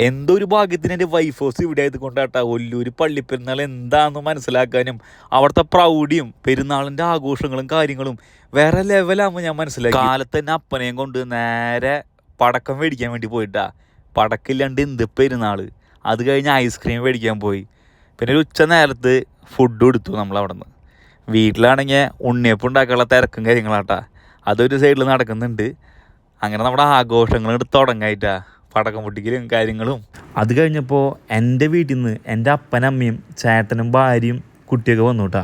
എന്തൊരു ഭാഗ്യത്തിന് എൻ്റെ വൈഫ് ഹൗസ് ഇവിടെ ആയത് കൊണ്ടാട്ടാ ഒല്ലൂർ പള്ളിപ്പെരുന്നാൾ എന്താണെന്ന് മനസ്സിലാക്കാനും അവിടുത്തെ പ്രൗഢിയും പെരുന്നാളിൻ്റെ ആഘോഷങ്ങളും കാര്യങ്ങളും വേറെ ലെവലാകുമ്പോൾ ഞാൻ മനസ്സിലാക്കി. കാലത്ത് തന്നെ അപ്പനെയും കൊണ്ട് നേരെ പടക്കം മേടിക്കാൻ വേണ്ടി പോയിട്ടാ. പടക്കില്ലാണ്ട് എന്ത് പെരുന്നാൾ. അത് കഴിഞ്ഞ് ഐസ്ക്രീം മേടിക്കാൻ പോയി. പിന്നെ ഒരു ഉച്ച നേരത്ത് ഫുഡ് എടുത്തു നമ്മളവിടെ നിന്ന്. വീട്ടിലാണെങ്കിൽ ഉണ്ണിയപ്പം ഉണ്ടാക്കാനുള്ള തിരക്കും കാര്യങ്ങളാട്ടാ. അതൊരു സൈഡിൽ നടക്കുന്നുണ്ട്. അങ്ങനെ നമ്മുടെ ആഘോഷങ്ങൾ തുടങ്ങായിട്ടാ, പടക്കം പൊട്ടിക്കലും കാര്യങ്ങളും. അത് കഴിഞ്ഞപ്പോൾ എൻ്റെ വീട്ടിൽ നിന്ന് എൻ്റെ അപ്പനമ്മയും ചേട്ടനും ഭാര്യയും കുട്ടിയൊക്കെ വന്നു കേട്ടാ.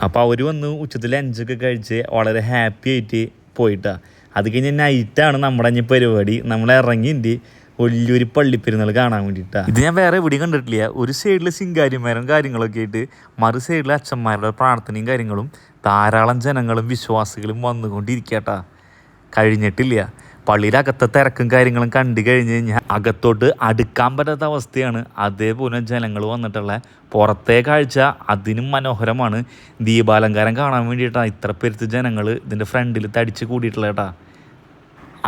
അപ്പോൾ അവർ വന്ന് ഉച്ചത്തിൽ ലഞ്ചൊക്കെ കഴിച്ച് വളരെ ഹാപ്പി ആയിട്ട് പോയിട്ടാ. അത് കഴിഞ്ഞ് നൈറ്റാണ് നമ്മുടെ അഞ്ഞ പരിപാടി. നമ്മൾ ഇറങ്ങിയിട്ട് വലിയൊരു പള്ളിപ്പെരുന്നാൾ കാണാൻ വേണ്ടിയിട്ടാണ്. ഇത് ഞാൻ വേറെ എവിടെയും കണ്ടിട്ടില്ല. ഒരു സൈഡിൽ സിംഗാരിമാരും കാര്യങ്ങളൊക്കെ ആയിട്ട് മറു സൈഡിൽ അച്ഛന്മാരുടെ പ്രാർത്ഥനയും കാര്യങ്ങളും ധാരാളം ജനങ്ങളും വിശ്വാസികളും വന്നുകൊണ്ടിരിക്കട്ടാ. കഴിഞ്ഞിട്ടില്ല. പള്ളിയുടെ അകത്തെ തിരക്കും കാര്യങ്ങളും കണ്ടു കഴിഞ്ഞ് കഴിഞ്ഞാൽ അകത്തോട്ട് അടുക്കാൻ പറ്റാത്ത അവസ്ഥയാണ്. അതേപോലെ ജനങ്ങൾ വന്നിട്ടുള്ള പുറത്തെ കാഴ്ച അതിനും മനോഹരമാണ്. ദീപാലങ്കാരം കാണാൻ വേണ്ടിയിട്ടാണ് ഇത്ര പെരുത്ത് ജനങ്ങൾ ഇതിൻ്റെ ഫ്രണ്ടിൽ തടിച്ച് കൂടിയിട്ടുള്ള കേട്ടാ.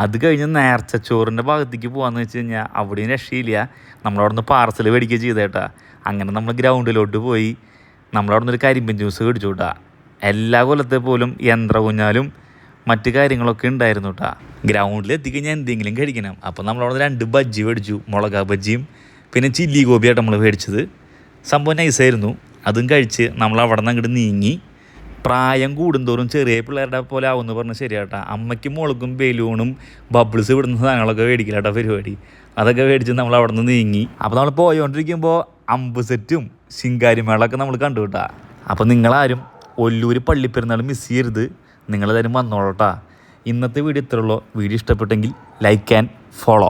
അത് കഴിഞ്ഞ് നേർച്ചച്ചോറിൻ്റെ ഭാഗത്തേക്ക് പോകാമെന്ന് വെച്ച് കഴിഞ്ഞാൽ അവിടെയും രക്ഷയില്ല. നമ്മളവിടെ നിന്ന് പാർസൽ മേടിക്കുക ചെയ്തേട്ടാ. അങ്ങനെ നമ്മൾ ഗ്രൗണ്ടിലോട്ട് പോയി നമ്മളവിടെ നിന്നൊരു കരിമ്പൻ ജ്യൂസ് മേടിച്ചു കേട്ടാ. എല്ലാ കൊല്ലത്തെ പോലും യന്ത്രകുഞ്ഞാലും മറ്റു കാര്യങ്ങളൊക്കെ ഉണ്ടായിരുന്നു കേട്ടാ. ഗ്രൗണ്ടിൽ എത്തിക്കഴിഞ്ഞാൽ എന്തെങ്കിലും കഴിക്കണം. അപ്പോൾ നമ്മളവിടെ 2 ബജ്ജി മേടിച്ചു, മുളകാ ബജ്ജിയും പിന്നെ ചില്ലി ഗോപിയായിട്ട് നമ്മൾ മേടിച്ചത്. സംഭവം നൈസായിരുന്നു. അതും കഴിച്ച് നമ്മൾ അവിടെ നിന്ന് അങ്ങോട്ട് നീങ്ങി. പ്രായം കൂടുന്തോറും ചെറിയ പിള്ളേരുടെ പോലെ ആവുമെന്ന് പറഞ്ഞാൽ ശരിയാട്ടാ. അമ്മയ്ക്കും മോൾക്കും ബലൂണും ബബിൾസ് വിടുന്ന സാധനങ്ങളൊക്കെ മേടിക്കില്ലാട്ടാ പരിപാടി. അതൊക്കെ മേടിച്ച് നമ്മൾ അവിടെ നിന്ന് നീങ്ങി. അപ്പോൾ നമ്മൾ പോയോണ്ടിരിക്കുമ്പോൾ അമ്പ് സെറ്റും ശിങ്കാരിമേളൊക്കെ നമ്മൾ കണ്ടു കേട്ടാ. അപ്പോൾ നിങ്ങളാരും ഒല്ലൂർ പള്ളിപ്പെരുന്നാൾ മിസ് ചെയ്യരുത്. നിങ്ങളെല്ലാവരും വന്നോളട്ടാ. ഇന്നത്തെ വീഡിയോ ഇത്രയുള്ളൂ. വീഡിയോ ഇഷ്ടപ്പെട്ടെങ്കിൽ ലൈക്ക് ആൻഡ് ഫോളോ.